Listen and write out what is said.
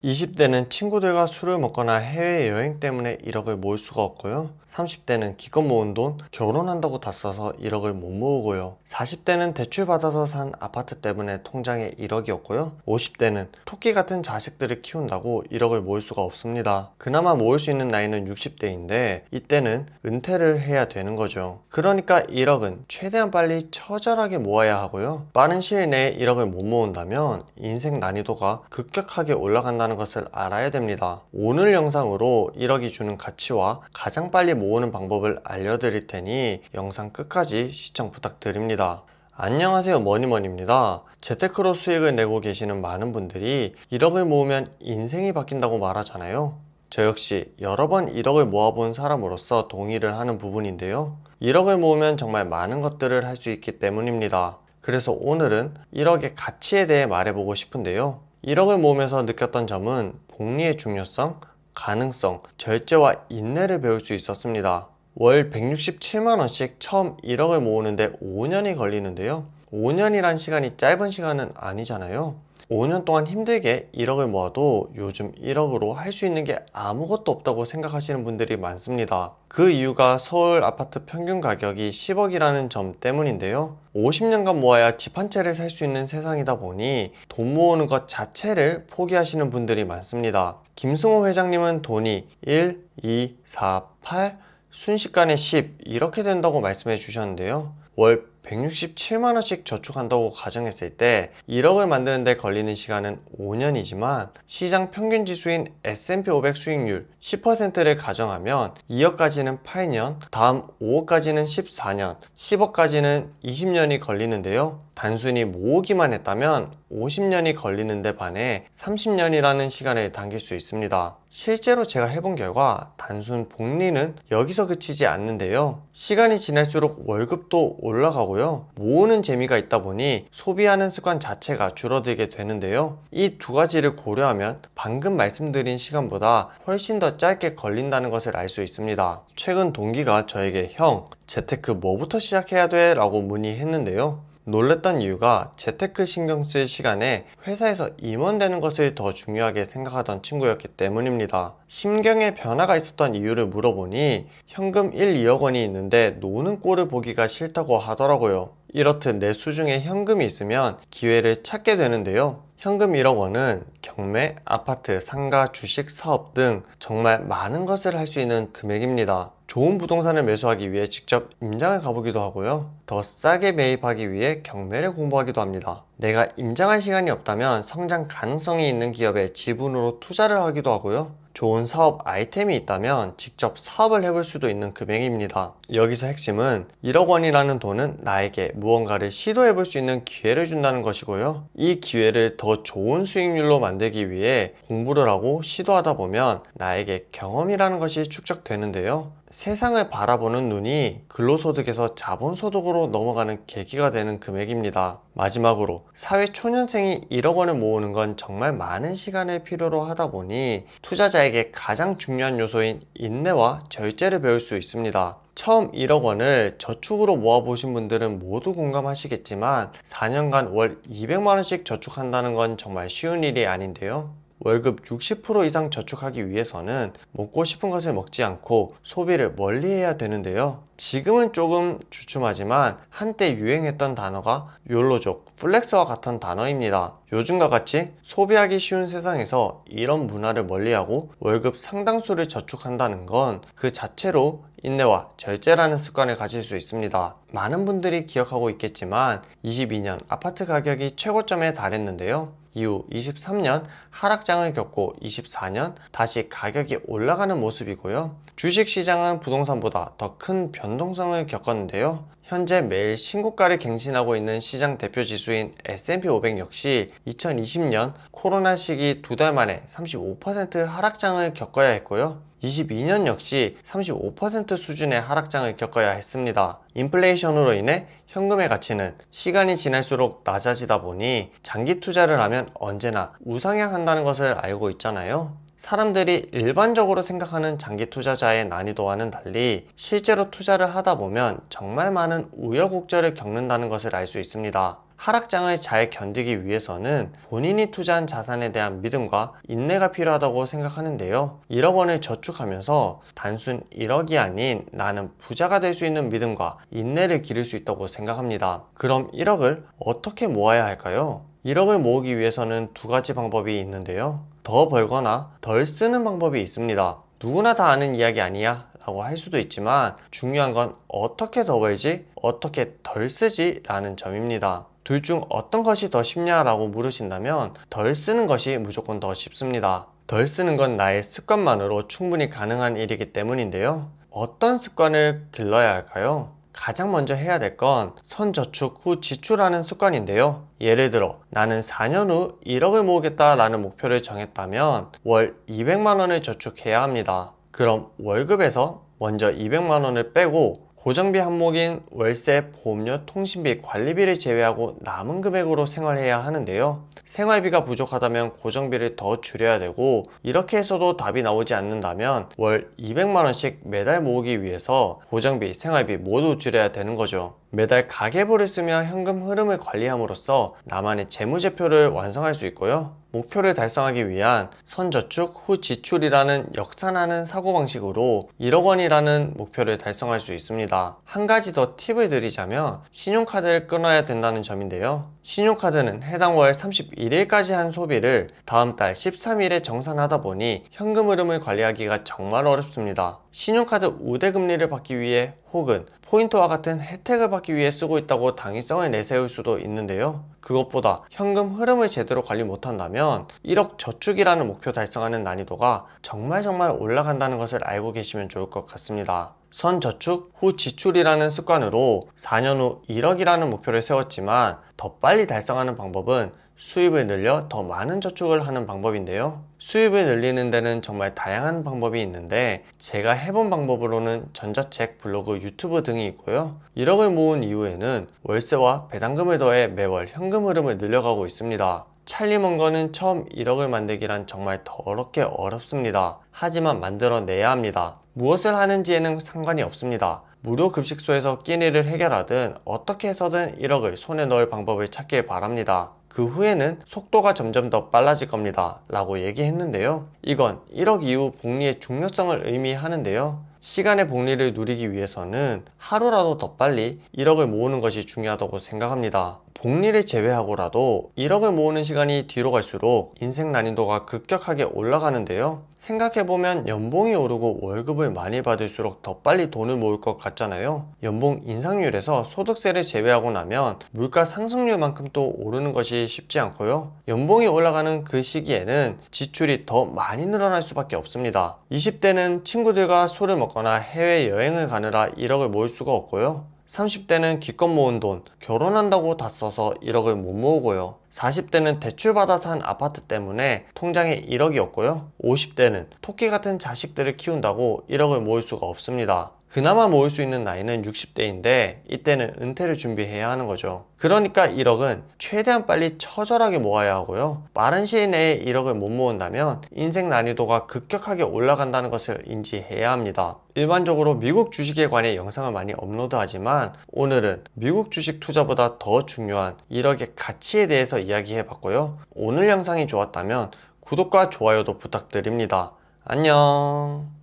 20대는 친구들과 술을 먹거나 해외여행 때문에 1억을 모을 수가 없고요. 30대는 기껏 모은 돈 결혼한다고 다 써서 1억을 못 모으고요. 40대는 대출받아서 산 아파트 때문에 통장에 1억이 없고요. 50대는 토끼 같은 자식들을 키운다고 1억을 모을 수가 없습니다. 그나마 모을 수 있는 나이는 60대인데 이때는 은퇴를 해야 되는 거죠. 그러니까 1억은 최대한 빨리 처절하게 모아야 하고요. 빠른 시일 내에 1억을 못 모은다면 인생 난이도가 급격하게 올라간다는 것을 알아야 됩니다. 오늘 영상으로 1억이 주는 가치와 가장 빨리 모으는 방법을 알려드릴 테니 영상 끝까지 시청 부탁드립니다. 안녕하세요, 머니먼입니다. 재테크로 수익을 내고 계시는 많은 분들이 1억을 모으면 인생이 바뀐다고 말하잖아요. 저 역시 여러 번 1억을 모아본 사람으로서 동의를 하는 부분인데요. 1억을 모으면 정말 많은 것들을 할 수 있기 때문입니다. 그래서 오늘은 1억의 가치에 대해 말해보고 싶은데요. 1억을 모으면서 느꼈던 점은 복리의 중요성, 가능성, 절제와 인내를 배울 수 있었습니다. 월 167만원씩 처음 1억을 모으는데 5년이 걸리는데요. 5년이란 시간이 짧은 시간은 아니잖아요. 5년 동안 힘들게 1억을 모아도 요즘 1억으로 할 수 있는 게 아무것도 없다고 생각하시는 분들이 많습니다. 그 이유가 서울 아파트 평균 가격이 10억이라는 점 때문인데요. 50년간 모아야 집 한 채를 살 수 있는 세상이다 보니 돈 모으는 것 자체를 포기하시는 분들이 많습니다. 김승호 회장님은 돈이 1, 2, 4, 8, 순식간에 10 이렇게 된다고 말씀해 주셨는데요. 월 167만원씩 저축한다고 가정했을 때 1억을 만드는 데 걸리는 시간은 5년이지만 시장 평균 지수인 S&P 500 수익률 10%를 가정하면 2억까지는 8년, 다음 5억까지는 14년, 10억까지는 20년이 걸리는데요. 단순히 모으기만 했다면 50년이 걸리는데 반해 30년이라는 시간을 당길 수 있습니다. 실제로 제가 해본 결과 단순 복리는 여기서 그치지 않는데요. 시간이 지날수록 월급도 올라가고요. 모으는 재미가 있다 보니 소비하는 습관 자체가 줄어들게 되는데요. 이 두 가지를 고려하면 방금 말씀드린 시간보다 훨씬 더 짧게 걸린다는 것을 알 수 있습니다. 최근 동기가 저에게 형, 재테크 뭐부터 시작해야 돼? 라고 문의했는데요. 놀랬던 이유가 재테크 신경 쓸 시간에 회사에서 임원되는 것을 더 중요하게 생각하던 친구였기 때문입니다. 심경의 변화가 있었던 이유를 물어보니 현금 1, 2억 원이 있는데 노는 꼴을 보기가 싫다고 하더라고요. 이렇듯 내 수중에 현금이 있으면 기회를 찾게 되는데요. 현금 1억 원은 경매, 아파트, 상가, 주식, 사업 등 정말 많은 것을 할 수 있는 금액입니다. 좋은 부동산을 매수하기 위해 직접 임장을 가보기도 하고요. 더 싸게 매입하기 위해 경매를 공부하기도 합니다. 내가 임장할 시간이 없다면 성장 가능성이 있는 기업에 지분으로 투자를 하기도 하고요. 좋은 사업 아이템이 있다면 직접 사업을 해볼 수도 있는 금액입니다. 여기서 핵심은 1억 원이라는 돈은 나에게 무언가를 시도해볼 수 있는 기회를 준다는 것이고요. 이 기회를 더 좋은 수익률로 만들기 위해 공부를 하고 시도하다 보면 나에게 경험이라는 것이 축적되는데요. 세상을 바라보는 눈이 근로소득에서 자본소득으로 넘어가는 계기가 되는 금액입니다. 마지막으로 사회 초년생이 1억 원을 모으는 건 정말 많은 시간을 필요로 하다 보니 투자자에게 가장 중요한 요소인 인내와 절제를 배울 수 있습니다. 처음 1억 원을 저축으로 모아보신 분들은 모두 공감하시겠지만 4년간 월 200만원씩 저축한다는 건 정말 쉬운 일이 아닌데요. 월급 60% 이상 저축하기 위해서는 먹고 싶은 것을 먹지 않고 소비를 멀리 해야 되는데요. 지금은 조금 주춤하지만 한때 유행했던 단어가 욜로족, 플렉스와 같은 단어입니다. 요즘과 같이 소비하기 쉬운 세상에서 이런 문화를 멀리하고 월급 상당수를 저축한다는 건 그 자체로 인내와 절제라는 습관을 가질 수 있습니다. 많은 분들이 기억하고 있겠지만 22년 아파트 가격이 최고점에 달했는데요. 이후 23년 하락장을 겪고 24년 다시 가격이 올라가는 모습이고요. 주식시장은 부동산보다 더 큰 변동성을 겪었는데요. 현재 매일 신고가를 갱신하고 있는 시장 대표 지수인 S&P 500 역시 2020년 코로나 시기 2달 만에 35% 하락장을 겪어야 했고요. 22년 역시 35% 수준의 하락장을 겪어야 했습니다. 인플레이션으로 인해 현금의 가치는 시간이 지날수록 낮아지다 보니 장기 투자를 하면 언제나 우상향한다는 것을 알고 있잖아요. 사람들이 일반적으로 생각하는 장기 투자자의 난이도와는 달리 실제로 투자를 하다 보면 정말 많은 우여곡절을 겪는다는 것을 알 수 있습니다. 하락장을 잘 견디기 위해서는 본인이 투자한 자산에 대한 믿음과 인내가 필요하다고 생각하는데요. 1억 원을 저축하면서 단순 1억이 아닌 나는 부자가 될 수 있는 믿음과 인내를 기를 수 있다고 생각합니다. 그럼 1억을 어떻게 모아야 할까요? 1억을 모으기 위해서는 두 가지 방법이 있는데요. 더 벌거나 덜 쓰는 방법이 있습니다. 누구나 다 아는 이야기 아니야? 라고 할 수도 있지만 중요한 건 어떻게 더 벌지? 어떻게 덜 쓰지? 라는 점입니다. 둘 중 어떤 것이 더 쉽냐라고 물으신다면 덜 쓰는 것이 무조건 더 쉽습니다. 덜 쓰는 건 나의 습관만으로 충분히 가능한 일이기 때문인데요. 어떤 습관을 길러야 할까요? 가장 먼저 해야 될 건 선저축 후 지출하는 습관인데요. 예를 들어 나는 4년 후 1억을 모으겠다라는 목표를 정했다면 월 200만 원을 저축해야 합니다. 그럼 월급에서 먼저 200만 원을 빼고 고정비 항목인 월세, 보험료, 통신비, 관리비를 제외하고 남은 금액으로 생활해야 하는데요. 생활비가 부족하다면 고정비를 더 줄여야 되고 이렇게 해서도 답이 나오지 않는다면 월 200만 원씩 매달 모으기 위해서 고정비, 생활비 모두 줄여야 되는 거죠. 매달 가계부를 쓰며 현금 흐름을 관리함으로써 나만의 재무제표를 완성할 수 있고요. 목표를 달성하기 위한 선저축 후 지출이라는 역산하는 사고방식으로 1억 원이라는 목표를 달성할 수 있습니다. 한 가지 더 팁을 드리자면 신용카드를 끊어야 된다는 점인데요. 신용카드는 해당 월 31일까지 한 소비를 다음 달 13일에 정산하다 보니 현금 흐름을 관리하기가 정말 어렵습니다. 신용카드 우대금리를 받기 위해 혹은 포인트와 같은 혜택을 받기 위해 쓰고 있다고 당위성을 내세울 수도 있는데요. 그것보다 현금 흐름을 제대로 관리 못한다면 1억 저축이라는 목표 달성하는 난이도가 정말 올라간다는 것을 알고 계시면 좋을 것 같습니다. 선저축 후 지출이라는 습관으로 4년 후 1억이라는 목표를 세웠지만 더 빨리 달성하는 방법은 수입을 늘려 더 많은 저축을 하는 방법인데요. 수입을 늘리는 데는 정말 다양한 방법이 있는데 제가 해본 방법으로는 전자책, 블로그, 유튜브 등이 있고요. 1억을 모은 이후에는 월세와 배당금을 더해 매월 현금 흐름을 늘려가고 있습니다. 찰리먼거는 처음 1억을 만들기란 정말 더럽게 어렵습니다. 하지만 만들어내야 합니다. 무엇을 하는지에는 상관이 없습니다. 무료 급식소에서 끼니를 해결하든 어떻게 해서든 1억을 손에 넣을 방법을 찾길 바랍니다. 그 후에는 속도가 점점 더 빨라질 겁니다 라고 얘기했는데요. 이건 1억 이후 복리의 중요성을 의미하는데요. 시간의 복리를 누리기 위해서는 하루라도 더 빨리 1억을 모으는 것이 중요하다고 생각합니다. 복리를 제외하고라도 1억을 모으는 시간이 뒤로 갈수록 인생 난이도가 급격하게 올라가는데요. 생각해보면 연봉이 오르고 월급을 많이 받을수록 더 빨리 돈을 모을 것 같잖아요. 연봉 인상률에서 소득세를 제외하고 나면 물가 상승률만큼 또 오르는 것이 쉽지 않고요. 연봉이 올라가는 그 시기에는 지출이 더 많이 늘어날 수밖에 없습니다. 20대는 친구들과 술을 먹거나 해외여행을 가느라 1억을 모을 수가 없고요. 30대는 기껏 모은 돈, 결혼한다고 다 써서 1억을 못 모으고요. 40대는 대출받아 산 아파트 때문에 통장에 1억이 없고요. 50대는 토끼 같은 자식들을 키운다고 1억을 모을 수가 없습니다. 그나마 모을 수 있는 나이는 60대인데 이때는 은퇴를 준비해야 하는 거죠. 그러니까 1억은 최대한 빨리 처절하게 모아야 하고요. 빠른 시일 내에 1억을 못 모은다면 인생 난이도가 급격하게 올라간다는 것을 인지해야 합니다. 일반적으로 미국 주식에 관해 영상을 많이 업로드하지만 오늘은 미국 주식 투자보다 더 중요한 1억의 가치에 대해서 이야기해봤고요. 오늘 영상이 좋았다면 구독과 좋아요도 부탁드립니다. 안녕.